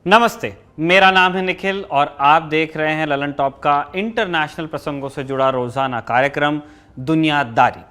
नमस्ते, मेरा नाम है निखिल और आप देख रहे हैं ललन टॉप का इंटरनेशनल प्रसंगों से जुड़ा रोजाना कार्यक्रम दुनियादारी।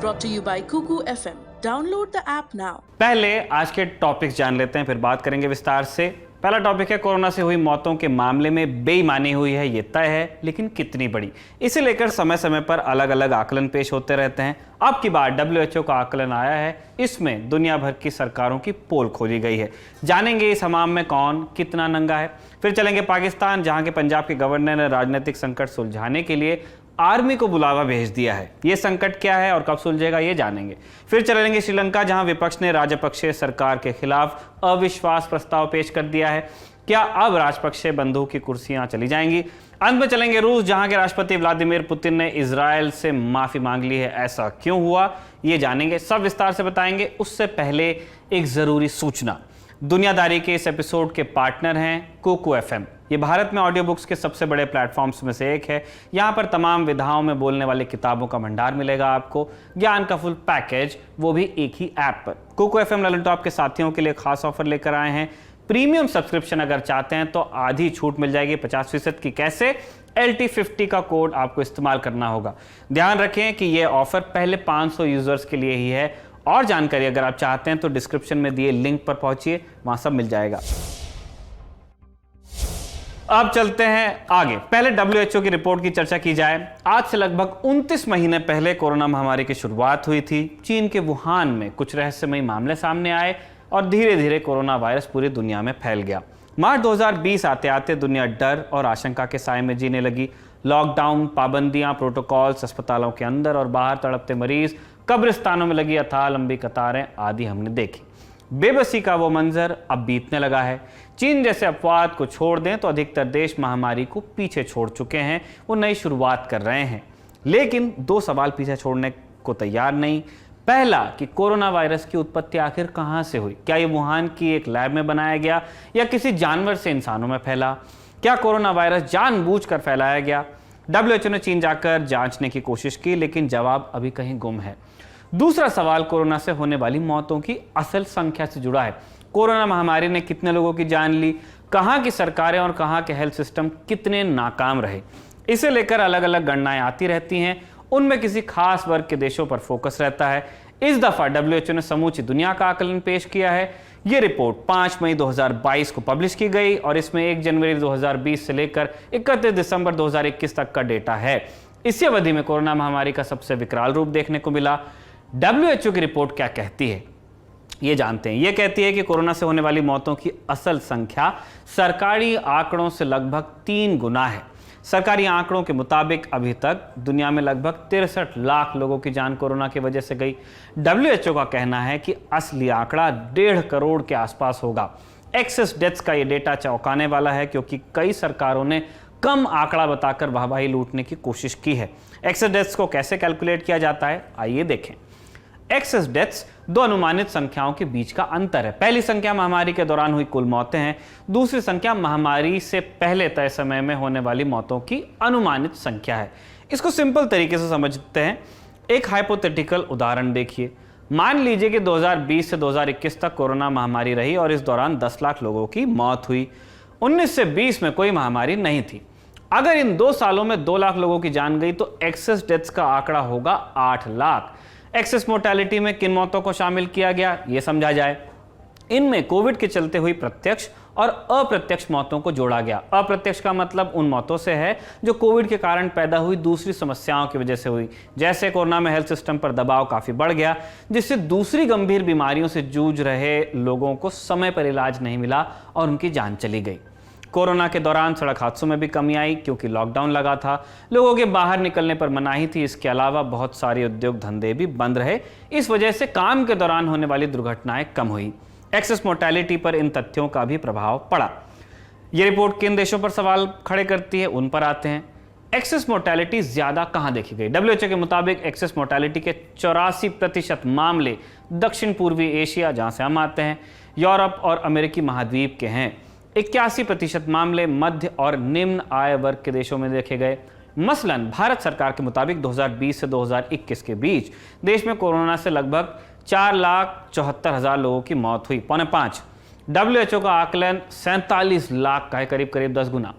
Brought to you by Kuku FM. Download the app now. पहले आज के टॉपिक्स जान लेते हैं, फिर बात करेंगे विस्तार से। पहला टॉपिक है कोरोना से हुई मौतों के मामले में बेईमानी हुई है, ये तय है, लेकिन कितनी बड़ी, इसे लेकर समय समय पर अलग अलग आकलन पेश होते रहते हैं। अब की बार WHO का आकलन आया है, इसमें दुनिया भर की सरकारों की पोल खोली गई है। जानेंगे इस हमाम में कौन कितना नंगा है। फिर चलेंगे पाकिस्तान, जहां के पंजाब के गवर्नर ने राजनीतिक संकट सुलझाने के लिए आर्मी को बुलावा भेज दिया है। ये संकट क्या है और कब सुलझेगा, ये जानेंगे। फिर चलेंगे श्रीलंका, जहां विपक्ष ने राजपक्षे सरकार के खिलाफ अविश्वास प्रस्ताव पेश कर दिया है। क्या अब राजपक्षे बंधु की कुर्सियां चली जाएंगी? अंत में चलेंगे रूस, जहां के राष्ट्रपति व्लादिमीर पुतिन ने इजरायल से माफी मांग ली है। ऐसा क्यों हुआ, ये जानेंगे, सब विस्तार से बताएंगे। उससे पहले एक जरूरी सूचना, दुनियादारी के इस एपिसोड के पार्टनर हैं कुकू FM। ये भारत में ऑडियो बुक्स के सबसे बड़े प्लेटफॉर्म्स में से एक है। यहाँ पर तमाम विधाओं में बोलने वाली किताबों का भंडार मिलेगा आपको, ज्ञान का फुल पैकेज, वो भी एक ही ऐप पर। कुकू FM ललन टॉप के साथियों के लिए खास ऑफर लेकर आए हैं। प्रीमियम सब्सक्रिप्शन अगर चाहते हैं तो आधी छूट मिल जाएगी 50% की। कैसे? LT50 का कोड आपको इस्तेमाल करना होगा। ध्यान रखें कि यह ऑफर पहले 500 यूजर्स के लिए ही है। और जानकारी अगर आप चाहते हैं तो डिस्क्रिप्शन में दिए लिंक पर पहुंचिए, वहां सब मिल जाएगा। अब चलते हैं आगे। पहले WHO की रिपोर्ट की चर्चा की जाए। आज से लगभग 29 महीने पहले कोरोना महामारी की शुरुआत हुई थी। चीन के वुहान में कुछ रहस्यमयी मामले सामने आए और धीरे धीरे कोरोना वायरस पूरी दुनिया में फैल गया। मार्च 2020 आते आते दुनिया डर और आशंका के साए में जीने लगी। लॉकडाउन, पाबंदियां, प्रोटोकॉल्स, अस्पतालों के अंदर और बाहर तड़पते मरीज, कब्रिस्तानों में लगी अथाह लंबी कतारें आदि हमने देखी। बेबसी का वो मंजर अब बीतने लगा है। चीन जैसे अपवाद को छोड़ दें तो अधिकतर देश महामारी को पीछे छोड़ चुके हैं, वो नई शुरुआत कर रहे हैं। लेकिन दो सवाल पीछे छोड़ने को तैयार नहीं। पहला कि कोरोना वायरस की उत्पत्ति आखिर कहां से हुई? क्या ये वुहान की एक लैब में बनाया गया या किसी जानवर से इंसानों में फैला? क्या कोरोना वायरस जानबूझकर फैलाया गया? WHO ने चीन जाकर जांचने की कोशिश की, लेकिन जवाब अभी कहीं गुम है। दूसरा सवाल कोरोना से होने वाली मौतों की असल संख्या से जुड़ा है। कोरोना महामारी ने कितने लोगों की जान ली? कहां की सरकारें और कहां के हेल्थ सिस्टम कितने नाकाम रहे? इसे लेकर अलग अलग गणनाएं आती रहती हैं, उनमें किसी खास वर्ग के देशों पर फोकस रहता है। इस दफा WHO ने समूची दुनिया का आकलन पेश किया है। यह रिपोर्ट 5 मई 2022 को पब्लिश की गई और इसमें 1 जनवरी 2020 से लेकर 31 दिसंबर 2021 तक का डेटा है। इसी अवधि में कोरोना महामारी का सबसे विकराल रूप देखने को मिला। WHO की रिपोर्ट क्या कहती है, ये जानते हैं। यह कहती है कि कोरोना से होने वाली मौतों की असल संख्या सरकारी आंकड़ों से लगभग 3 गुना है। सरकारी आंकड़ों के मुताबिक अभी तक दुनिया में लगभग 63 लाख लोगों की जान कोरोना की वजह से गई। WHO का कहना है कि असली आंकड़ा 1.5 करोड़ के आसपास होगा। एक्सेस डेथ्स का यह डेटा चौंकाने वाला है, क्योंकि कई सरकारों ने कम आंकड़ा बताकर वाहवाही लूटने की कोशिश की है। एक्सेस डेथ्स को कैसे कैलकुलेट किया जाता है, आइए देखें। एक्सेस डेथ्स दो अनुमानित संख्याओं के बीच का अंतर है। पहली संख्या महामारी के दौरान हुई कुल मौतें हैं, दूसरी संख्या महामारी से पहले तय समय में होने वाली मौतों की अनुमानित संख्या है। इसको सिंपल तरीके से समझते हैं। एक हाइपोथेटिकल उदाहरण देखिए। मान लीजिए कि 2020 से 2021 तक कोरोना महामारी रही और इस दौरान 10 लाख लोगों की मौत हुई। 19 से 20 में कोई महामारी नहीं थी। अगर इन 2 सालों में 2 लाख लोगों की जान गई तो एक्सेस डेथ्स का आंकड़ा होगा 8 लाख। एक्सेस मोर्टेलिटी में किन मौतों को शामिल किया गया, यह समझा जाए। इनमें कोविड के चलते हुई प्रत्यक्ष और अप्रत्यक्ष मौतों को जोड़ा गया। अप्रत्यक्ष का मतलब उन मौतों से है जो कोविड के कारण पैदा हुई दूसरी समस्याओं की वजह से हुई। जैसे कोरोना में हेल्थ सिस्टम पर दबाव काफी बढ़ गया, जिससे दूसरी गंभीर बीमारियों से जूझ रहे लोगों को समय पर इलाज नहीं मिला और उनकी जान चली गई। कोरोना के दौरान सड़क हादसों में भी कमी आई, क्योंकि लॉकडाउन लगा था, लोगों के बाहर निकलने पर मनाही थी। इसके अलावा बहुत सारे उद्योग धंधे भी बंद रहे। इस वजह से काम के दौरान होने वाली दुर्घटनाएं कम हुई। एक्सेस मोर्टेलिटी पर इन तथ्यों का भी प्रभाव पड़ा। यह रिपोर्ट किन देशों पर सवाल खड़े करती है, उन पर आते हैं। एक्सेस मोर्टेलिटी ज्यादा कहां देखी गई? WHO के मुताबिक एक्सेस मोर्टेलिटी के 84% मामले दक्षिण पूर्वी एशिया, जहां से हम आते हैं, यूरोप और अमेरिकी महाद्वीप के हैं। 81% मामले मध्य और निम्न आय वर्ग के देशों में देखे गए। मसलन भारत सरकार के मुताबिक 2020 से 2021 के बीच देश में कोरोना से लगभग 4,74,000 लोगों की मौत हुई, 4.5। WHO का आकलन 47 लाख का है, करीब करीब 10 गुना।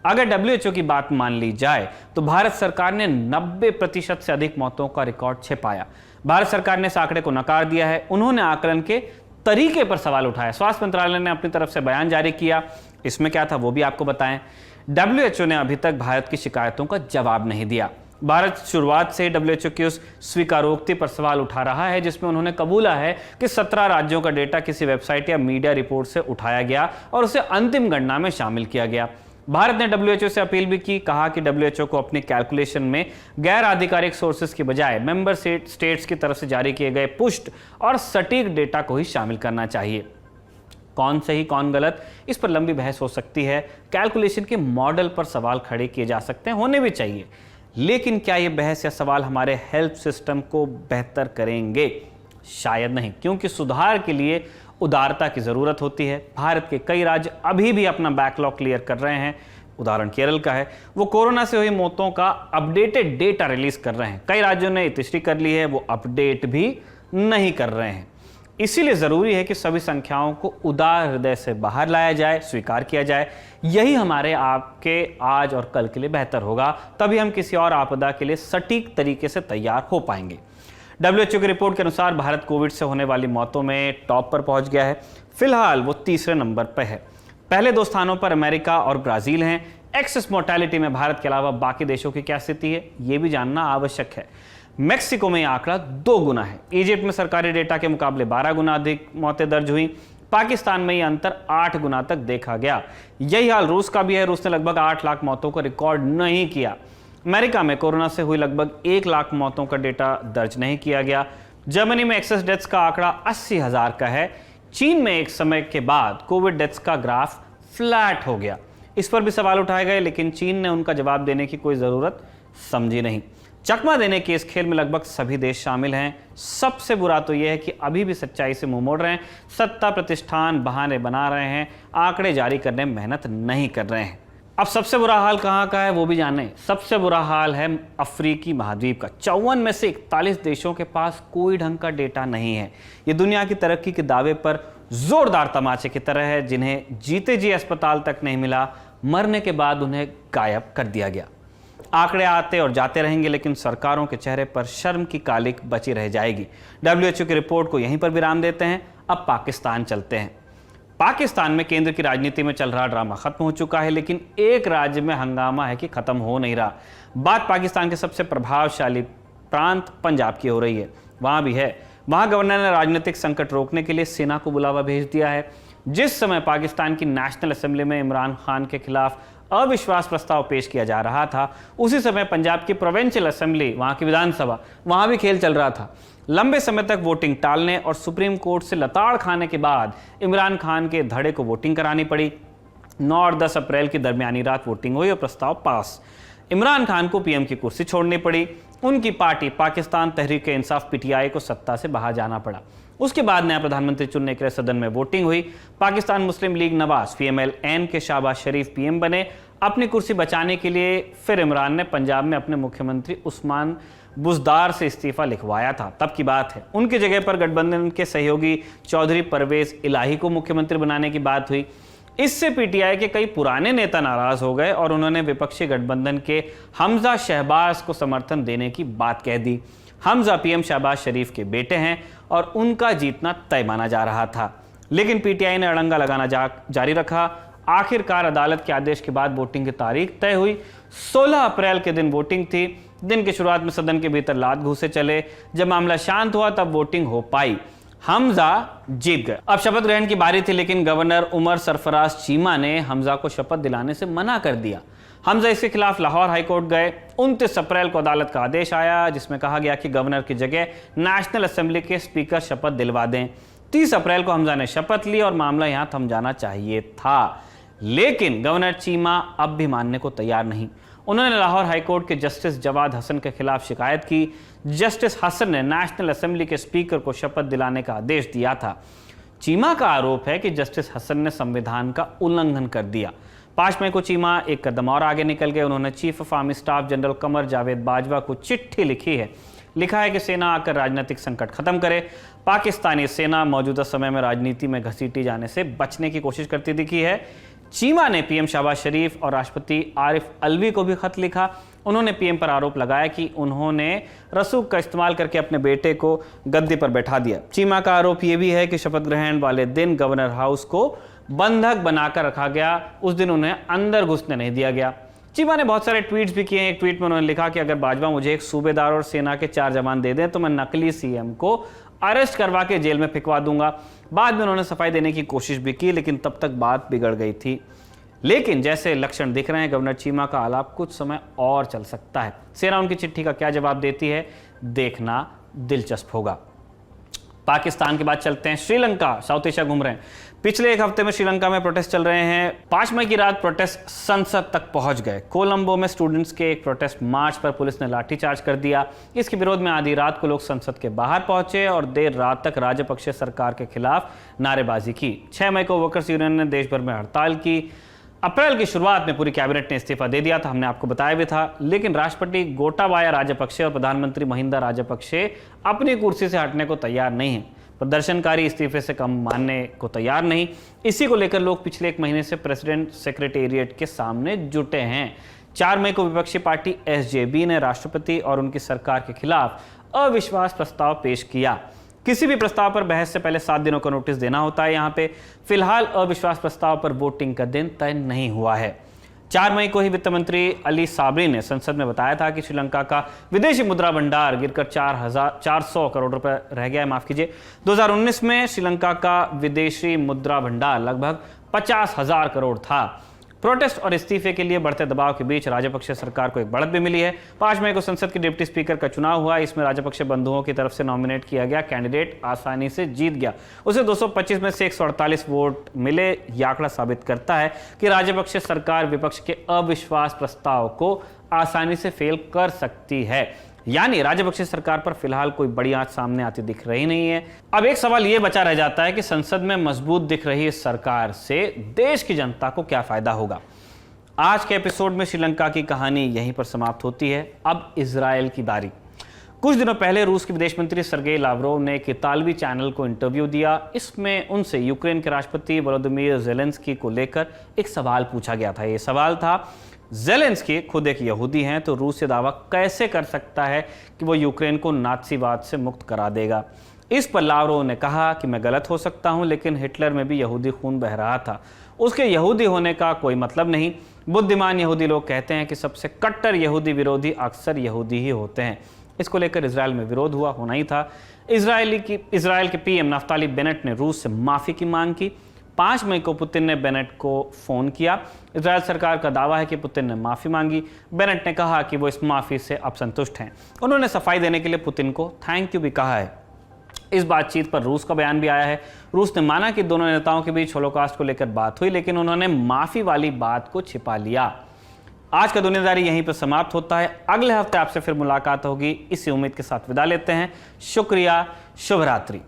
अगर WHO की बात मान ली जाए तो भारत सरकार ने 90% से अधिक मौतों का रिकॉर्ड छिपाया। भारत सरकार ने इस आंकड़े को नकार दिया है। उन्होंने आकलन के तरीके पर सवाल उठाया। स्वास्थ्य मंत्रालय ने अपनी तरफ से बयान जारी किया, इसमें क्या था वो भी आपको बताएं। WHO ने अभी तक भारत की शिकायतों का जवाब नहीं दिया। भारत शुरुआत से WHO की उस स्वीकारोक्ति पर सवाल उठा रहा है जिसमें उन्होंने कबूला है कि 17 राज्यों का डेटा किसी वेबसाइट या मीडिया रिपोर्ट से उठाया गया और उसे अंतिम गणना में शामिल किया गया। भारत ने WHO से अपील भी की, कहा कि WHO को अपनी कैलकुलेशन में गैर आधिकारिक सोर्सेज की बजाय मेंबर स्टेट्स की तरफ से जारी किए गए पुष्ट और सटीक डेटा को ही शामिल करना चाहिए। कौन सही कौन गलत, इस पर लंबी बहस हो सकती है। कैलकुलेशन के मॉडल पर सवाल खड़े किए जा सकते हैं, होने भी चाहिए, लेकिन क्या ये बहस या सवाल हमारे हेल्थ सिस्टम को बेहतर करेंगे? शायद नहीं, क्योंकि सुधार के लिए उदारता की जरूरत होती है। भारत के कई राज्य अभी भी अपना बैकलॉग क्लियर कर रहे हैं। उदाहरण केरल का है, वो कोरोना से हुई मौतों का अपडेटेड डेटा रिलीज कर रहे हैं। कई राज्यों ने इतिश्री कर ली है, वो अपडेट भी नहीं कर रहे हैं। इसीलिए जरूरी है कि सभी संख्याओं को उदार हृदय से बाहर लाया जाए, स्वीकार किया जाए। यही हमारे आपके आज और कल के लिए बेहतर होगा, तभी हम किसी और आपदा के लिए सटीक तरीके से तैयार हो पाएंगे। WHO की रिपोर्ट के अनुसार भारत कोविड से होने वाली मौतों में टॉप पर पहुंच गया है। फिलहाल वो तीसरे नंबर पर है। पहले 2 स्थानों पर अमेरिका और ब्राजील हैं। एक्सेस मोर्टेलिटी में भारत के अलावा बाकी देशों की क्या स्थिति है, ये भी जानना आवश्यक है। मेक्सिको में यह आंकड़ा 2 गुना है। इजिप्ट में सरकारी डेटा के मुकाबले 12 गुना अधिक मौतें दर्ज हुई। पाकिस्तान में यह अंतर 8 गुना तक देखा गया। यही हाल रूस का भी है। रूस ने लगभग 8 लाख मौतों को रिकॉर्ड नहीं किया। अमेरिका में कोरोना से हुई लगभग 1 लाख मौतों का डेटा दर्ज नहीं किया गया। जर्मनी में एक्सेस डेथ्स का आंकड़ा 80,000 का है। चीन में एक समय के बाद कोविड डेथ्स का ग्राफ फ्लैट हो गया। इस पर भी सवाल उठाए गए, लेकिन चीन ने उनका जवाब देने की कोई जरूरत समझी नहीं। चकमा देने के इस खेल में लगभग सभी देश शामिल हैं। सबसे बुरा तो यह है कि अभी भी सच्चाई से मुंह मोड़ रहे हैं। सत्ता प्रतिष्ठान बहाने बना रहे हैं, आंकड़े जारी करने में मेहनत नहीं कर रहे हैं। अब सबसे बुरा हाल कहाँ का है वो भी जाने। सबसे बुरा हाल है अफ्रीकी महाद्वीप का। 54 में से 41 देशों के पास कोई ढंग का डेटा नहीं है। ये दुनिया की तरक्की के दावे पर जोरदार तमाचे की तरह है, जिन्हें जीते जी अस्पताल तक नहीं मिला, मरने के बाद उन्हें गायब कर दिया गया। आंकड़े आते और जाते रहेंगे, लेकिन सरकारों के चेहरे पर शर्म की कालिक बची रह जाएगी। WHO की रिपोर्ट को यहीं पर विराम देते हैं। अब पाकिस्तान चलते हैं। पाकिस्तान में केंद्र की राजनीति में चल रहा ड्रामा खत्म हो चुका है, लेकिन एक राज्य में हंगामा है कि खत्म हो नहीं रहा। बात पाकिस्तान के सबसे प्रभावशाली प्रांत पंजाब की हो रही है। वहां भी है। वहां गवर्नर ने राजनीतिक संकट रोकने के लिए सेना को बुलावा भेज दिया है। जिस समय पाकिस्तान की नेशनल असेंबली में इमरान खान के खिलाफ अविश्वास प्रस्ताव पेश किया जा रहा था, उसी समय पंजाब की प्रोविंशियल असेंबली, वहां की विधानसभा, वहां भी खेल चल रहा था। लंबे समय तक वोटिंग टालने और सुप्रीम कोर्ट से लताड़ खाने के बाद इमरान खान के धड़े को वोटिंग करानी पड़ी। 9 और 10 अप्रैल की दरमियानी रात वोटिंग हुई और प्रस्ताव पास। इमरान खान को पीएम की कुर्सी छोड़नी पड़ी। उनकी पार्टी पाकिस्तान तहरीक इंसाफ PTI को सत्ता से बाहर जाना पड़ा। उसके बाद नया प्रधानमंत्री चुनने के लिए सदन में वोटिंग हुई। पाकिस्तान मुस्लिम लीग नवाज PMLN के शाहबाज शरीफ PM बने। अपनी कुर्सी बचाने के लिए फिर इमरान ने पंजाब में अपने मुख्यमंत्री उस्मान बुज़दार से इस्तीफा लिखवाया था। तब की बात है। उनकी जगह पर गठबंधन के सहयोगी चौधरी परवेज इलाही को मुख्यमंत्री बनाने की बात हुई। इससे PTI के कई पुराने नेता नाराज हो गए और उन्होंने विपक्षी गठबंधन के हमजा शहबाज को समर्थन देने की बात कह दी। हमजा PM शहबाज शरीफ के बेटे हैं और उनका जीतना तय माना जा रहा था, लेकिन PTI ने अड़ंगा लगाना जारी रखा। आखिरकार अदालत के आदेश के बाद वोटिंग की तारीख तय हुई। 16 अप्रैल के दिन वोटिंग थी। दिन की शुरुआत में सदन के भीतर लात घूसे चले। जब मामला शांत हुआ तब वोटिंग हो पाई। हमजा जीत गए। अब शपथ ग्रहण की बारी थी, लेकिन गवर्नर उमर सरफराज चीमा ने हमजा को शपथ दिलाने से मना कर दिया। हमजा इसके खिलाफ लाहौर हाईकोर्ट गए। 29 अप्रैल को अदालत का आदेश आया, जिसमें कहा गया कि गवर्नर की जगह नेशनल असेंबली के स्पीकर शपथ दिलवा दें। 30 अप्रैल को हमजा ने शपथ ली और मामला यहां थम जाना चाहिए था, लेकिन गवर्नर चीमा अब भी मानने को तैयार नहीं। उन्होंने लाहौर हाईकोर्ट के जस्टिस जवाद हसन के खिलाफ शिकायत की। जस्टिस हसन ने नेशनल असेंबली के स्पीकर को शपथ दिलाने का आदेश दिया था। चीमा का आरोप है कि जस्टिस हसन ने संविधान का उल्लंघन कर दिया। 5 मई को चीमा एक कदम और आगे निकल गए। उन्होंने chief of army staff general Qamar Javed Bajwa को चिट्ठी लिखी है। लिखा है कि सेना आकर राजनीतिक संकट खत्म करे। पाकिस्तानी सेना मौजूदा समय में राजनीति में घसीटी जाने से बचने की कोशिश करती दिखी है। चीमा ने पीएम शहबाज शरीफ और राष्ट्रपति आरिफ अलवी को भी खत लिखा। उन्होंने पीएम पर आरोप लगाया कि उन्होंने रसूख का इस्तेमाल करके अपने बेटे को गद्दी पर बैठा दिया। चीमा का आरोप यह भी है कि शपथ ग्रहण वाले दिन गवर्नर हाउस को बंधक बनाकर रखा गया, उस दिन उन्हें अंदर घुसने नहीं दिया गया। चीमा ने बहुत सारे ट्वीट्स भी किए हैं। एक ट्वीट में उन्होंने लिखा कि अगर बाजवा मुझे एक सूबेदार और सेना के 4 जवान दे दें तो मैं नकली सीएम को अरेस्ट करवा के जेल में फिकवा दूंगा। बाद में उन्होंने सफाई देने की कोशिश भी की, लेकिन तब तक बात बिगड़ गई थी। लेकिन जैसे लक्षण दिख रहे हैं, गवर्नर चीमा का आलाप कुछ समय और चल सकता है। सेना उनकी चिट्ठी का क्या जवाब देती है, देखना दिलचस्प होगा। पाकिस्तान के बाद चलते हैं श्रीलंका। साउथ एशिया घूम रहे हैं। पिछले एक हफ्ते में श्रीलंका में प्रोटेस्ट चल रहे हैं। 5 मई की रात प्रोटेस्ट संसद तक पहुंच गए। कोलंबो में स्टूडेंट्स के एक प्रोटेस्ट मार्च पर पुलिस ने लाठीचार्ज कर दिया। इसके विरोध में आधी रात को लोग संसद के बाहर पहुंचे और देर रात तक राजपक्षे सरकार के खिलाफ नारेबाजी की। 6 मई को वर्कर्स यूनियन ने देश भर में हड़ताल की। अप्रैल की शुरुआत में पूरी कैबिनेट ने इस्तीफा दे दिया था, हमने आपको बताया भी था। लेकिन राष्ट्रपति गोटाबाया राजपक्षे और प्रधानमंत्री महिंदा राजपक्षे अपनी कुर्सी से हटने को तैयार नहीं हैं। प्रदर्शनकारी इस्तीफे से कम मानने को तैयार नहीं। इसी को लेकर लोग पिछले 1 महीने से प्रेसिडेंट सेक्रेटेरिएट के सामने जुटे हैं। 4 मई को विपक्षी पार्टी एसजेबी ने राष्ट्रपति और उनकी सरकार के खिलाफ अविश्वास प्रस्ताव पेश किया। किसी भी प्रस्ताव पर बहस से पहले 7 दिनों का नोटिस देना होता है। यहाँ पे फिलहाल अविश्वास प्रस्ताव पर वोटिंग का दिन तय नहीं हुआ है। 4 मई को ही वित्त मंत्री अली साबरी ने संसद में बताया था कि श्रीलंका का विदेशी मुद्रा भंडार गिरकर 400 करोड़ रुपए रह गया है। माफ कीजिए, 2019 में श्रीलंका का विदेशी मुद्रा भंडार लगभग 50,000 करोड़ था। प्रोटेस्ट और इस्तीफे के लिए बढ़ते दबाव के बीच राजपक्षे सरकार को एक बढ़त भी मिली है। 5 मई को संसद के डिप्टी स्पीकर का चुनाव हुआ। इसमें राजपक्षे बंधुओं की तरफ से नॉमिनेट किया गया कैंडिडेट आसानी से जीत गया। उसे 225 में से 148 वोट मिले। यह आंकड़ा साबित करता है कि राजपक्षे सरकार विपक्ष के अविश्वास प्रस्ताव को आसानी से फेल कर सकती है। यानी राजपक्षे सरकार पर फिलहाल कोई बड़ी आंच सामने आती दिख रही नहीं है। अब एक सवाल यह बचा रह जाता है कि संसद में मजबूत दिख रही इस सरकार से देश की जनता को क्या फायदा होगा। आज के एपिसोड में श्रीलंका की कहानी यहीं पर समाप्त होती है। अब इजराइल की बारी। कुछ दिनों पहले रूस के विदेश मंत्री सर्गेई लावरोव ने एक इतालवी चैनल को इंटरव्यू दिया। इसमें उनसे यूक्रेन के राष्ट्रपति वोलोदिमीर ज़ेलेंस्की को लेकर एक सवाल पूछा गया था। यह सवाल था, ज़ेलेंस्की खुद एक यहूदी हैं तो रूस ये दावा कैसे कर सकता है कि वो यूक्रेन को नाज़ीवाद से मुक्त करा देगा। इस पर लावरोव ने कहा कि मैं गलत हो सकता हूं, लेकिन हिटलर में भी यहूदी खून बह रहा था। उसके यहूदी होने का कोई मतलब नहीं। बुद्धिमान यहूदी लोग कहते हैं कि सबसे कट्टर यहूदी विरोधी अक्सर यहूदी ही होते हैं। इसको लेकर इजराइल में विरोध हुआ, होना ही था। इजराइल के पीएम नफ्ताली बेनेट ने रूस से माफ़ी की मांग की। 5 मई को पुतिन ने बेनेट को फ़ोन किया। इजराइल सरकार का दावा है कि पुतिन ने माफ़ी मांगी। बेनेट ने कहा कि वो इस माफ़ी से अब संतुष्ट हैं। उन्होंने सफाई देने के लिए पुतिन को थैंक यू भी कहा है। इस बातचीत पर रूस का बयान भी आया है। रूस ने माना कि दोनों नेताओं के बीच होलोकॉस्ट को लेकर बात हुई, लेकिन उन्होंने माफ़ी वाली बात को छिपा लिया। आज का दुनियादारी यहीं पर समाप्त होता है। अगले हफ्ते आपसे फिर मुलाकात होगी, इसी उम्मीद के साथ विदा लेते हैं। शुक्रिया, शुभ रात्रि।